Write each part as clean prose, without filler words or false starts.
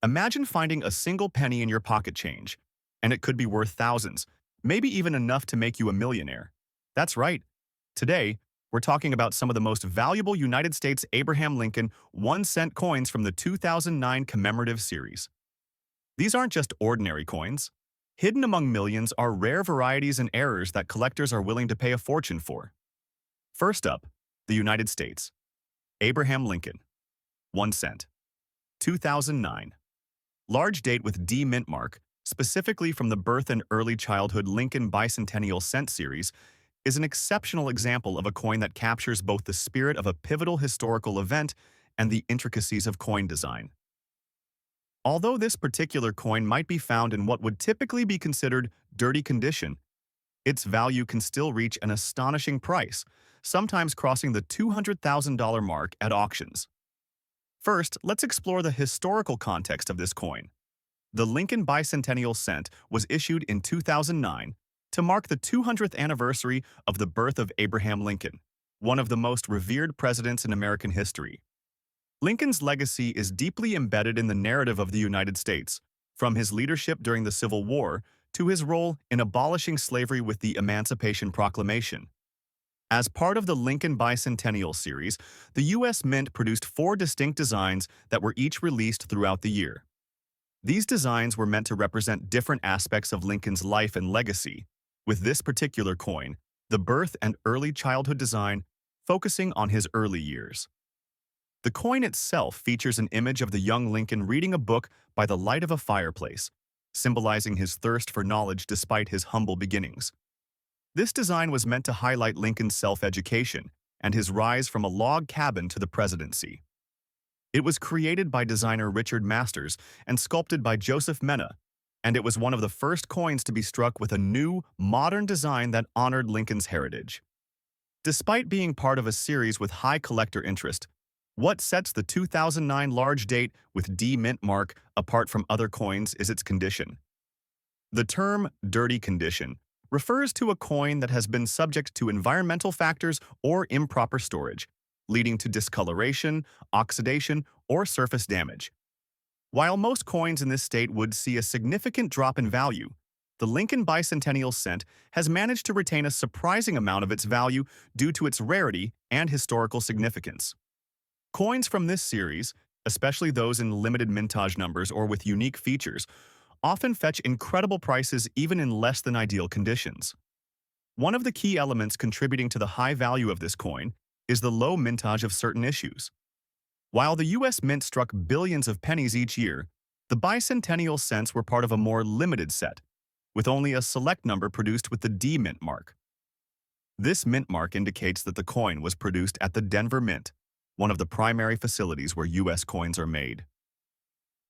Imagine finding a single penny in your pocket change, and it could be worth thousands, maybe even enough to make you a millionaire. That's right. Today, we're talking about some of the most valuable United States Abraham Lincoln 1-cent coins from the 2009 commemorative series. These aren't just ordinary coins. Hidden among millions are rare varieties and errors that collectors are willing to pay a fortune for. First up, the United States. Abraham Lincoln, 1 cent, 2009. Large date with D mint mark, specifically from the birth and early childhood Lincoln Bicentennial Cent series, is an exceptional example of a coin that captures both the spirit of a pivotal historical event and the intricacies of coin design. Although this particular coin might be found in what would typically be considered dirty condition, its value can still reach an astonishing price, sometimes crossing the $200,000 mark at auctions. First, let's explore the historical context of this coin. The Lincoln Bicentennial Cent was issued in 2009 to mark the 200th anniversary of the birth of Abraham Lincoln, one of the most revered presidents in American history. Lincoln's legacy is deeply embedded in the narrative of the United States, from his leadership during the Civil War to his role in abolishing slavery with the Emancipation Proclamation. As part of the Lincoln Bicentennial series, the U.S. Mint produced 4 distinct designs that were each released throughout the year. These designs were meant to represent different aspects of Lincoln's life and legacy, with this particular coin, the birth and early childhood design, focusing on his early years. The coin itself features an image of the young Lincoln reading a book by the light of a fireplace, symbolizing his thirst for knowledge despite his humble beginnings. This design was meant to highlight Lincoln's self-education and his rise from a log cabin to the presidency. It was created by designer Richard Masters and sculpted by Joseph Mena, and it was one of the first coins to be struck with a new, modern design that honored Lincoln's heritage. Despite being part of a series with high collector interest, what sets the 2009 large date with D mint mark apart from other coins is its condition. The term dirty condition refers to a coin that has been subject to environmental factors or improper storage, leading to discoloration, oxidation, or surface damage. While most coins in this state would see a significant drop in value, the Lincoln Bicentennial Cent has managed to retain a surprising amount of its value due to its rarity and historical significance. Coins from this series, especially those in limited mintage numbers or with unique features, often fetch incredible prices even in less than ideal conditions. One of the key elements contributing to the high value of this coin is the low mintage of certain issues. While the U.S. Mint struck billions of pennies each year, the bicentennial cents were part of a more limited set, with only a select number produced with the D mint mark. This mint mark indicates that the coin was produced at the Denver Mint, one of the primary facilities where U.S. coins are made.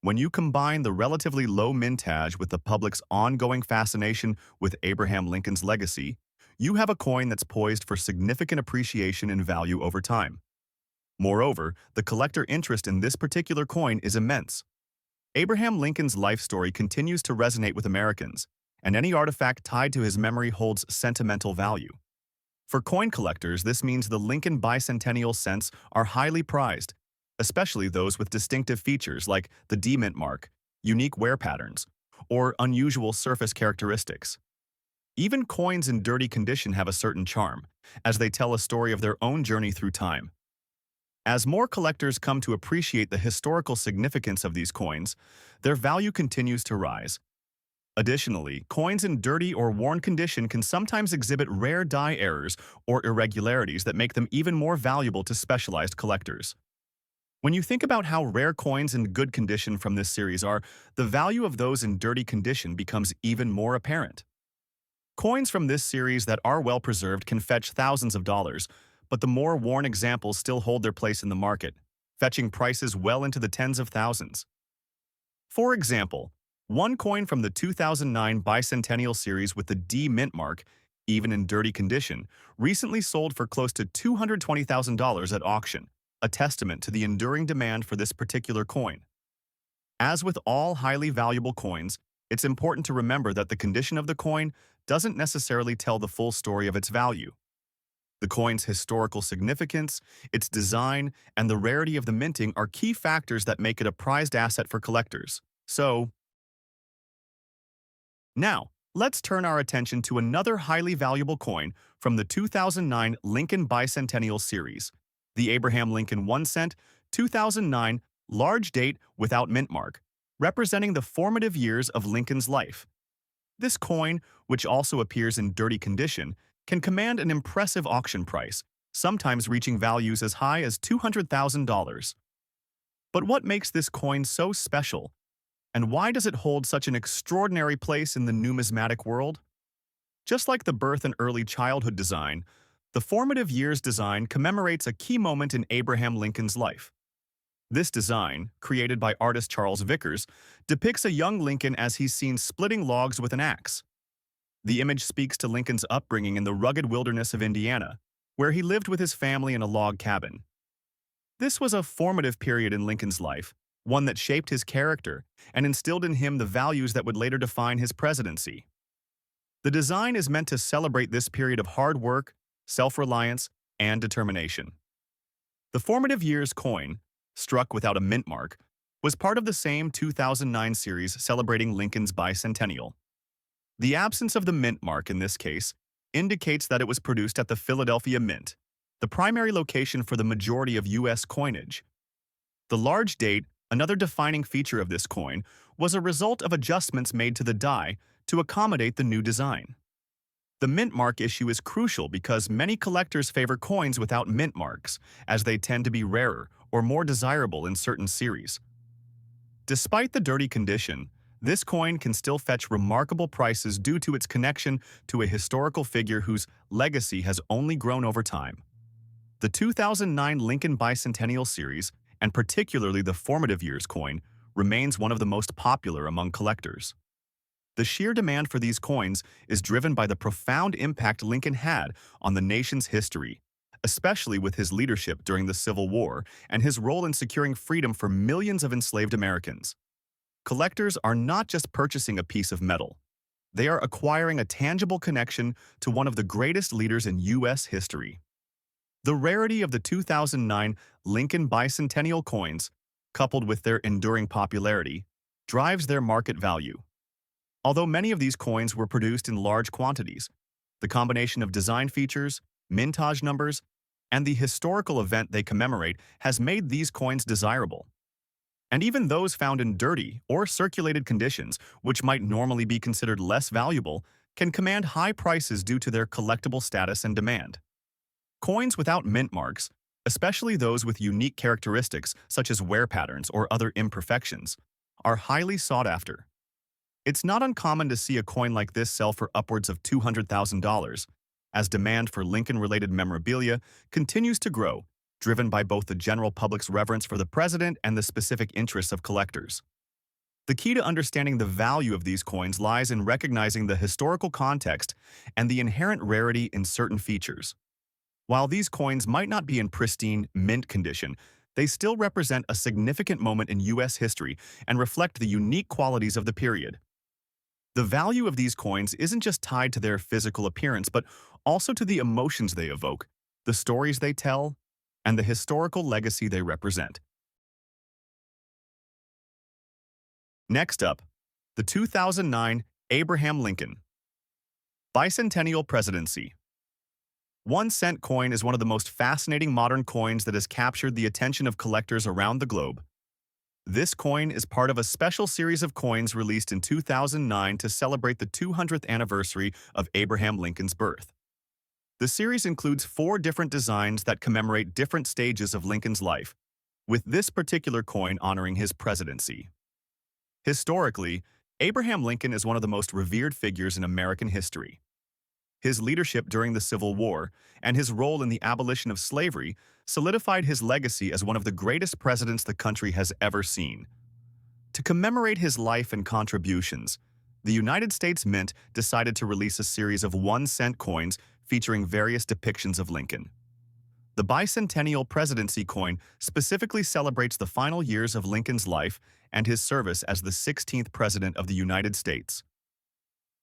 When you combine the relatively low mintage with the public's ongoing fascination with Abraham Lincoln's legacy, you have a coin that's poised for significant appreciation in value over time. Moreover, the collector interest in this particular coin is immense. Abraham Lincoln's life story continues to resonate with Americans, and any artifact tied to his memory holds sentimental value. For coin collectors, this means the Lincoln Bicentennial cents are highly prized, especially those with distinctive features like the D mint mark, unique wear patterns, or unusual surface characteristics. Even coins in dirty condition have a certain charm, as they tell a story of their own journey through time. As more collectors come to appreciate the historical significance of these coins, their value continues to rise. Additionally, coins in dirty or worn condition can sometimes exhibit rare die errors or irregularities that make them even more valuable to specialized collectors. When you think about how rare coins in good condition from this series are, the value of those in dirty condition becomes even more apparent. Coins from this series that are well preserved can fetch thousands of dollars, but the more worn examples still hold their place in the market, fetching prices well into the tens of thousands. For example, one coin from the 2009 Bicentennial series with the D mint mark, even in dirty condition, recently sold for close to $220,000 at auction, a testament to the enduring demand for this particular coin. As with all highly valuable coins, it's important to remember that the condition of the coin doesn't necessarily tell the full story of its value. The coin's historical significance, its design, and the rarity of the minting are key factors that make it a prized asset for collectors. So, now, let's turn our attention to another highly valuable coin from the 2009 Lincoln Bicentennial Series, the Abraham Lincoln 1 cent 2009 large date without mint mark, representing the formative years of Lincoln's life. This coin, which also appears in dirty condition, can command an impressive auction price, sometimes reaching values as high as $200,000. But what makes this coin so special, and why does it hold such an extraordinary place in the numismatic world? Just like the birth and early childhood design, the formative years design commemorates a key moment in Abraham Lincoln's life. This design, created by artist Charles Vickers, depicts a young Lincoln as he's seen splitting logs with an axe. The image speaks to Lincoln's upbringing in the rugged wilderness of Indiana, where he lived with his family in a log cabin. This was a formative period in Lincoln's life, one that shaped his character and instilled in him the values that would later define his presidency. The design is meant to celebrate this period of hard work, self-reliance, and determination. The formative years coin, struck without a mint mark, was part of the same 2009 series celebrating Lincoln's bicentennial. The absence of the mint mark in this case indicates that it was produced at the Philadelphia Mint, the primary location for the majority of U.S. coinage. The large date, another defining feature of this coin, was a result of adjustments made to the die to accommodate the new design. The mint mark issue is crucial because many collectors favor coins without mint marks, as they tend to be rarer or more desirable in certain series. Despite the dirty condition, this coin can still fetch remarkable prices due to its connection to a historical figure whose legacy has only grown over time. The 2009 Lincoln Bicentennial Series, and particularly the formative years coin, remains one of the most popular among collectors. The sheer demand for these coins is driven by the profound impact Lincoln had on the nation's history, especially with his leadership during the Civil War and his role in securing freedom for millions of enslaved Americans. Collectors are not just purchasing a piece of metal. They are acquiring a tangible connection to one of the greatest leaders in U.S. history. The rarity of the 2009 Lincoln Bicentennial coins, coupled with their enduring popularity, drives their market value. Although many of these coins were produced in large quantities, the combination of design features, mintage numbers, and the historical event they commemorate has made these coins desirable. And even those found in dirty or circulated conditions, which might normally be considered less valuable, can command high prices due to their collectible status and demand. Coins without mint marks, especially those with unique characteristics such as wear patterns or other imperfections, are highly sought after. It's not uncommon to see a coin like this sell for upwards of $200,000, as demand for Lincoln-related memorabilia continues to grow, driven by both the general public's reverence for the president and the specific interests of collectors. The key to understanding the value of these coins lies in recognizing the historical context and the inherent rarity in certain features. While these coins might not be in pristine, mint condition, they still represent a significant moment in U.S. history and reflect the unique qualities of the period. The value of these coins isn't just tied to their physical appearance, but also to the emotions they evoke, the stories they tell, and the historical legacy they represent. Next up, the 2009 Abraham Lincoln Bicentennial Presidency. 1 cent coin is one of the most fascinating modern coins that has captured the attention of collectors around the globe. This coin is part of a special series of coins released in 2009 to celebrate the 200th anniversary of Abraham Lincoln's birth. The series includes 4 different designs that commemorate different stages of Lincoln's life, with this particular coin honoring his presidency. Historically, Abraham Lincoln is one of the most revered figures in American history. His leadership during the Civil War and his role in the abolition of slavery solidified his legacy as one of the greatest presidents the country has ever seen. To commemorate his life and contributions, the United States Mint decided to release a series of 1 cent coins featuring various depictions of Lincoln. The bicentennial presidency coin specifically celebrates the final years of Lincoln's life and his service as the 16th President of the United States.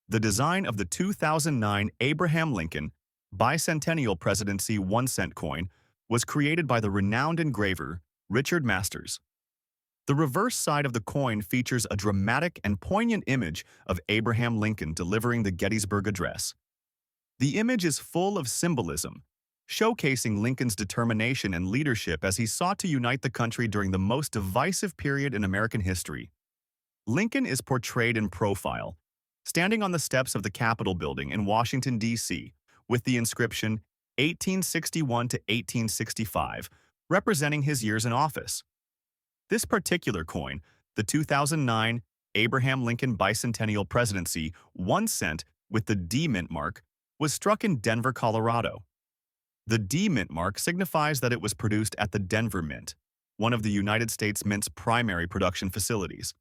The design of the 2009 Abraham Lincoln bicentennial presidency 1-cent coin was created by the renowned engraver Richard Masters. The reverse side of the coin features a dramatic and poignant image of Abraham Lincoln delivering the Gettysburg Address. The image is full of symbolism, showcasing Lincoln's determination and leadership as he sought to unite the country during the most divisive period in American history. Lincoln is portrayed in profile, standing on the steps of the Capitol building in Washington, D.C., with the inscription 1861 to 1865, representing his years in office. This particular coin, the 2009 Abraham Lincoln Bicentennial Presidency 1-cent with the D mint mark, was struck in Denver, Colorado. The D mint mark signifies that it was produced at the Denver Mint, one of the United States Mint's primary production facilities.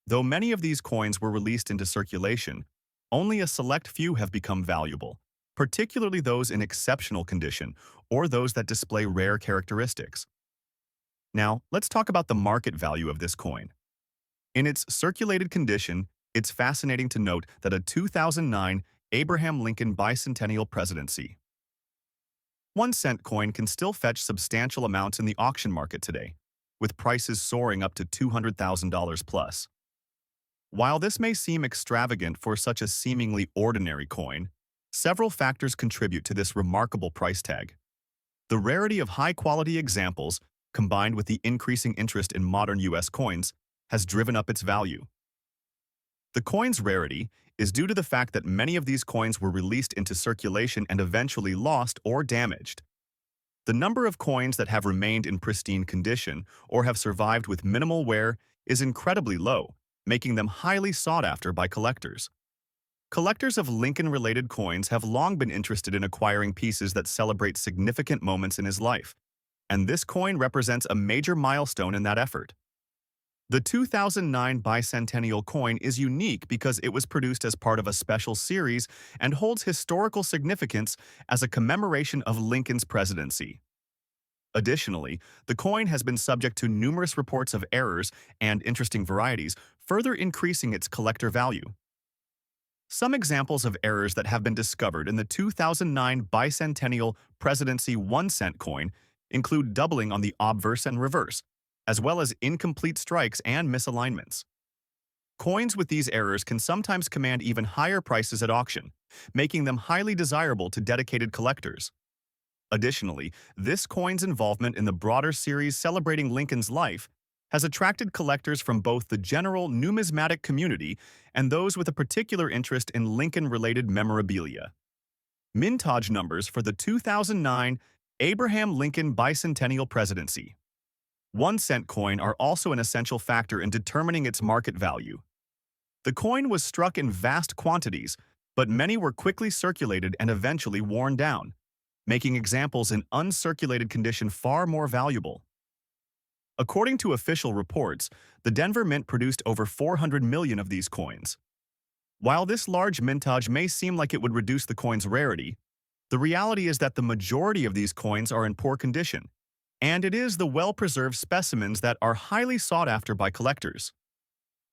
Though many of these coins were released into circulation, only a select few have become valuable, particularly those in exceptional condition or those that display rare characteristics. Now, let's talk about the market value of this coin. In its circulated condition, it's fascinating to note that a 2009 Abraham Lincoln Bicentennial Presidency 1-cent coin can still fetch substantial amounts in the auction market today, with prices soaring up to $200,000 plus. While this may seem extravagant for such a seemingly ordinary coin, several factors contribute to this remarkable price tag. The rarity of high-quality examples, combined with the increasing interest in modern U.S. coins, has driven up its value. The coin's rarity is due to the fact that many of these coins were released into circulation and eventually lost or damaged. The number of coins that have remained in pristine condition or have survived with minimal wear is incredibly low, making them highly sought after by collectors. Collectors of Lincoln-related coins have long been interested in acquiring pieces that celebrate significant moments in his life, and this coin represents a major milestone in that effort. The 2009 bicentennial coin is unique because it was produced as part of a special series and holds historical significance as a commemoration of Lincoln's presidency. Additionally, the coin has been subject to numerous reports of errors and interesting varieties, further increasing its collector value. Some examples of errors that have been discovered in the 2009 bicentennial presidency 1-cent coin include doubling on the obverse and reverse, as well as incomplete strikes and misalignments. Coins with these errors can sometimes command even higher prices at auction, making them highly desirable to dedicated collectors. Additionally, this coin's involvement in the broader series celebrating Lincoln's life has attracted collectors from both the general numismatic community and those with a particular interest in Lincoln-related memorabilia. Mintage numbers for the 2009 Abraham Lincoln Bicentennial Presidency 1-cent coin are also an essential factor in determining its market value. The coin was struck in vast quantities, but many were quickly circulated and eventually worn down, making examples in uncirculated condition far more valuable. According to official reports, the Denver Mint produced over 400 million of these coins. While this large mintage may seem like it would reduce the coin's rarity, the reality is that the majority of these coins are in poor condition, and it is the well-preserved specimens that are highly sought after by collectors.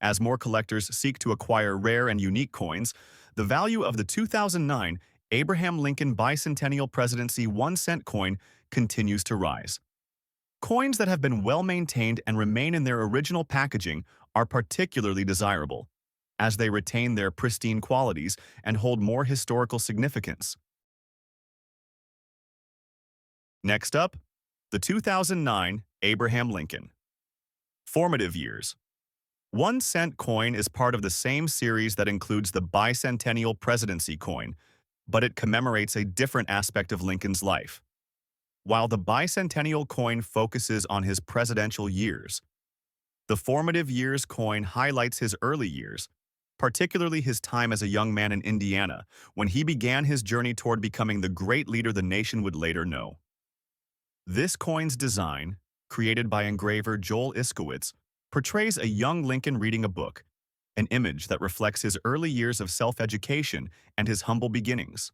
As more collectors seek to acquire rare and unique coins, the value of the 2009 Abraham Lincoln Bicentennial Presidency 1-cent coin continues to rise. Coins that have been well-maintained and remain in their original packaging are particularly desirable, as they retain their pristine qualities and hold more historical significance. Next up, the 2009 Abraham Lincoln Formative Years 1-cent coin is part of the same series that includes the bicentennial presidency coin, but it commemorates a different aspect of Lincoln's life. While the bicentennial coin focuses on his presidential years, the formative years coin highlights his early years, particularly his time as a young man in Indiana, when he began his journey toward becoming the great leader the nation would later know. This coin's design, created by engraver Joel Iskowitz, portrays a young Lincoln reading a book, an image that reflects his early years of self-education and his humble beginnings.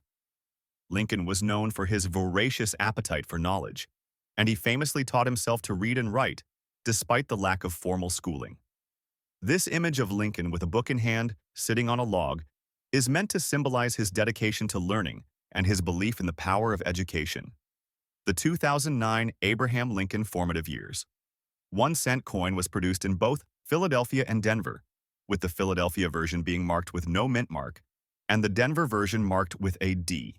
Lincoln was known for his voracious appetite for knowledge, and he famously taught himself to read and write, despite the lack of formal schooling. This image of Lincoln with a book in hand, sitting on a log, is meant to symbolize his dedication to learning and his belief in the power of education. The 2009 Abraham Lincoln Formative Years. 1-cent coin was produced in both Philadelphia and Denver, with the Philadelphia version being marked with no mint mark, and the Denver version marked with a D.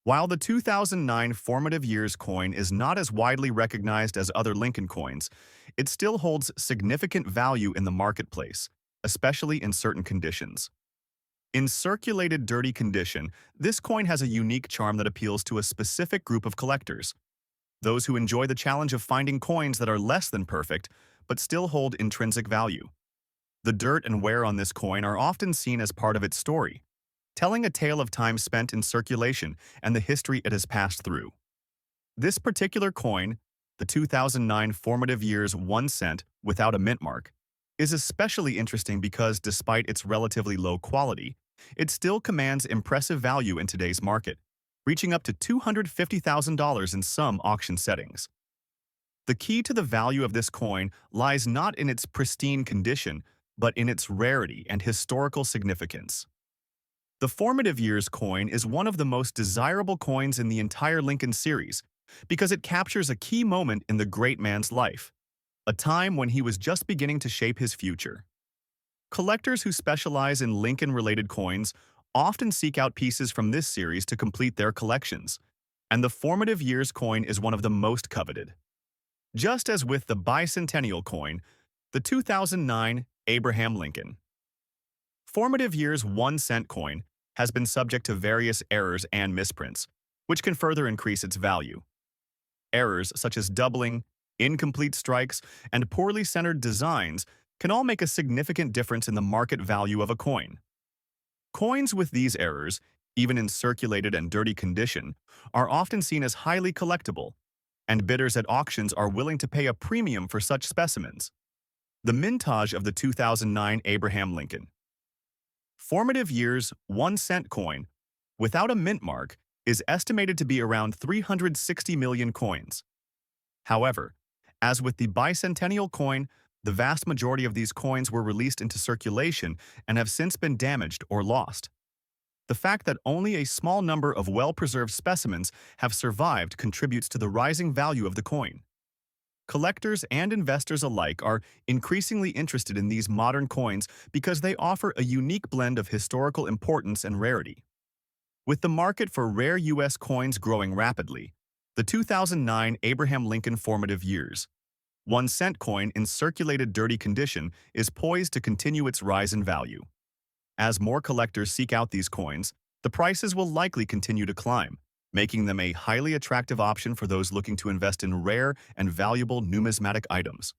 While the 2009 Formative Years coin is not as widely recognized as other Lincoln coins, it still holds significant value in the marketplace, especially in certain conditions. In circulated dirty condition, this coin has a unique charm that appeals to a specific group of collectors, those who enjoy the challenge of finding coins that are less than perfect, but still hold intrinsic value. The dirt and wear on this coin are often seen as part of its story, telling a tale of time spent in circulation and the history it has passed through. This particular coin, the 2009 Formative Years 1-cent without a mint mark, is especially interesting because despite its relatively low quality, it still commands impressive value in today's market, reaching up to $250,000 in some auction settings. The key to the value of this coin lies not in its pristine condition, but in its rarity and historical significance. The Formative Years coin is one of the most desirable coins in the entire Lincoln series because it captures a key moment in the great man's life, a time when he was just beginning to shape his future. Collectors who specialize in Lincoln-related coins often seek out pieces from this series to complete their collections, and the Formative Years coin is one of the most coveted. Just as with the bicentennial coin, the 2009 Abraham Lincoln Formative Years 1-cent coin has been subject to various errors and misprints, which can further increase its value. Errors such as doubling, incomplete strikes, and poorly centered designs can all make a significant difference in the market value of a coin. Coins with these errors, even in circulated and dirty condition, are often seen as highly collectible, and bidders at auctions are willing to pay a premium for such specimens. The mintage of the 2009 Abraham Lincoln Formative Years 1-cent coin, without a mint mark, is estimated to be around 360 million coins. However, as with the bicentennial coin, the vast majority of these coins were released into circulation and have since been damaged or lost. The fact that only a small number of well-preserved specimens have survived contributes to the rising value of the coin. Collectors and investors alike are increasingly interested in these modern coins because they offer a unique blend of historical importance and rarity. With the market for rare U.S. coins growing rapidly, the 2009 Abraham Lincoln Formative Years 1-cent coin in circulated dirty condition is poised to continue its rise in value. As more collectors seek out these coins, the prices will likely continue to climb, making them a highly attractive option for those looking to invest in rare and valuable numismatic items.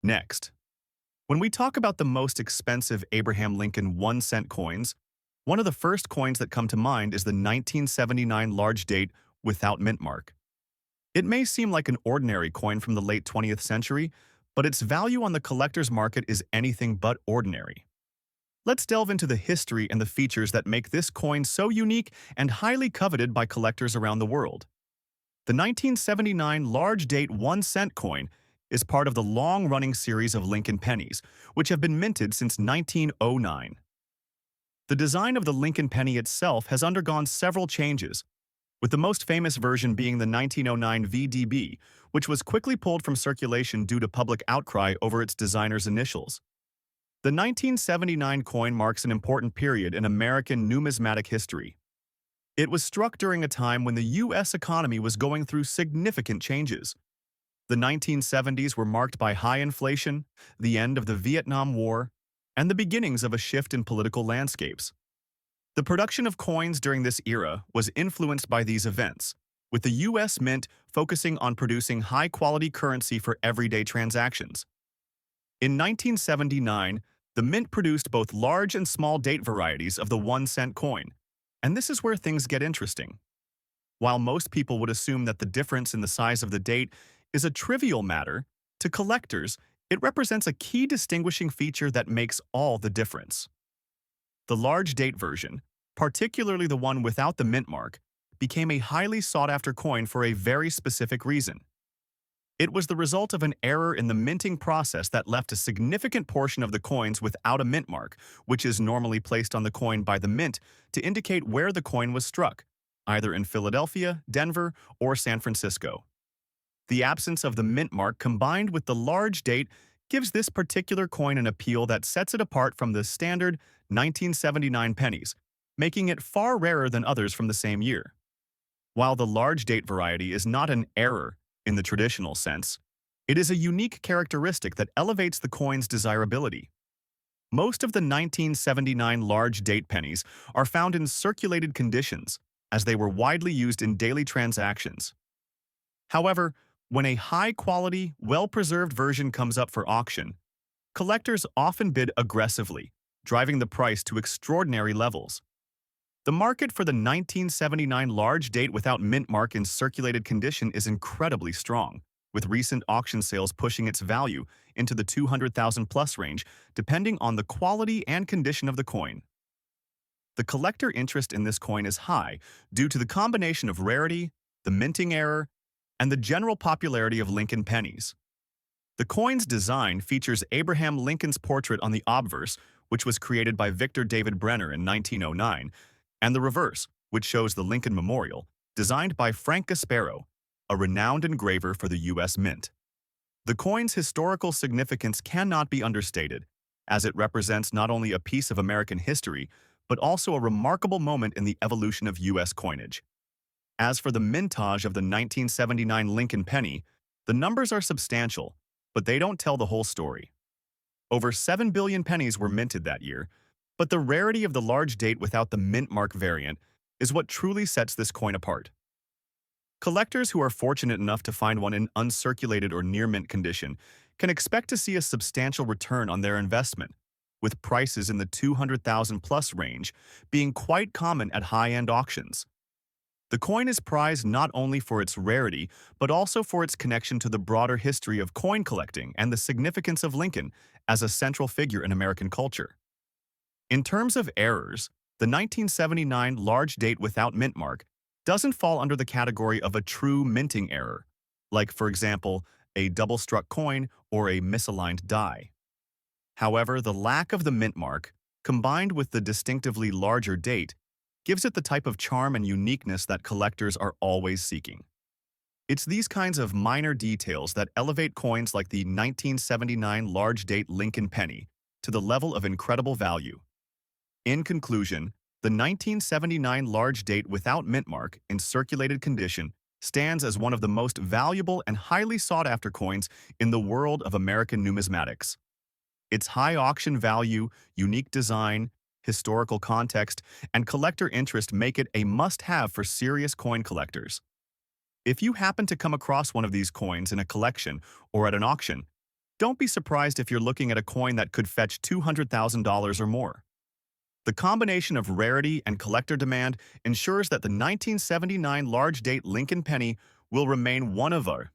Next, when we talk about the most expensive Abraham Lincoln 1-cent coins, one of the first coins that come to mind is the 1979 large date without mint mark. It may seem like an ordinary coin from the late 20th century, but its value on the collector's market is anything but ordinary. Let's delve into the history and the features that make this coin so unique and highly coveted by collectors around the world. The 1979 large date 1-cent coin is part of the long-running series of Lincoln pennies, which have been minted since 1909. The design of the Lincoln penny itself has undergone several changes, with the most famous version being the 1909 VDB, which was quickly pulled from circulation due to public outcry over its designer's initials. The 1979 coin marks an important period in American numismatic history. It was struck during a time when the U.S. economy was going through significant changes. The 1970s were marked by high inflation, the end of the Vietnam War, and the beginnings of a shift in political landscapes. The production of coins during this era was influenced by these events, with the U.S. Mint focusing on producing high-quality currency for everyday transactions. In 1979, the Mint produced both large and small date varieties of the 1-cent coin, and this is where things get interesting. While most people would assume that the difference in the size of the date is a trivial matter, to collectors, it represents a key distinguishing feature that makes all the difference. The large date version, particularly the one without the mint mark, became a highly sought-after coin for a very specific reason. It was the result of an error in the minting process that left a significant portion of the coins without a mint mark, which is normally placed on the coin by the mint to indicate where the coin was struck, either in Philadelphia, Denver, or San Francisco. The absence of the mint mark combined with the large date gives this particular coin an appeal that sets it apart from the standard 1979 pennies, making it far rarer than others from the same year. While the large date variety is not an error in the traditional sense, it is a unique characteristic that elevates the coin's desirability. Most of the 1979 large date pennies are found in circulated conditions, as they were widely used in daily transactions. However, when a high-quality, well-preserved version comes up for auction, collectors often bid aggressively, driving the price to extraordinary levels. The market for the 1979 large date without mint mark in circulated condition is incredibly strong, with recent auction sales pushing its value into the 200,000 plus range, depending on the quality and condition of the coin. The collector interest in this coin is high due to the combination of rarity, the minting error, and the general popularity of Lincoln pennies. The coin's design features Abraham Lincoln's portrait on the obverse, which was created by Victor David Brenner in 1909, and the reverse, which shows the Lincoln Memorial, designed by Frank Gasparo, a renowned engraver for the U.S. Mint. The coin's historical significance cannot be understated, as it represents not only a piece of American history, but also a remarkable moment in the evolution of U.S. coinage. As for the mintage of the 1979 Lincoln penny, the numbers are substantial, but they don't tell the whole story. Over 7 billion pennies were minted that year, but the rarity of the large date without the mint mark variant is what truly sets this coin apart. Collectors who are fortunate enough to find one in uncirculated or near mint condition can expect to see a substantial return on their investment, with prices in the 200,000 plus range being quite common at high-end auctions. The coin is prized not only for its rarity, but also for its connection to the broader history of coin collecting and the significance of Lincoln as a central figure in American culture. In terms of errors, the 1979 large date without mint mark doesn't fall under the category of a true minting error, like, for example, a double-struck coin or a misaligned die. However, the lack of the mint mark, combined with the distinctively larger date, gives it the type of charm and uniqueness that collectors are always seeking. It's these kinds of minor details that elevate coins like the 1979 large date Lincoln penny to the level of incredible value. In conclusion, the 1979 large date without mint mark in circulated condition stands as one of the most valuable and highly sought-after coins in the world of American numismatics. Its high auction value, unique design, historical context, and collector interest make it a must-have for serious coin collectors. If you happen to come across one of these coins in a collection or at an auction, don't be surprised if you're looking at a coin that could fetch $200,000 or more. The combination of rarity and collector demand ensures that the 1979 large date Lincoln penny will remain one of our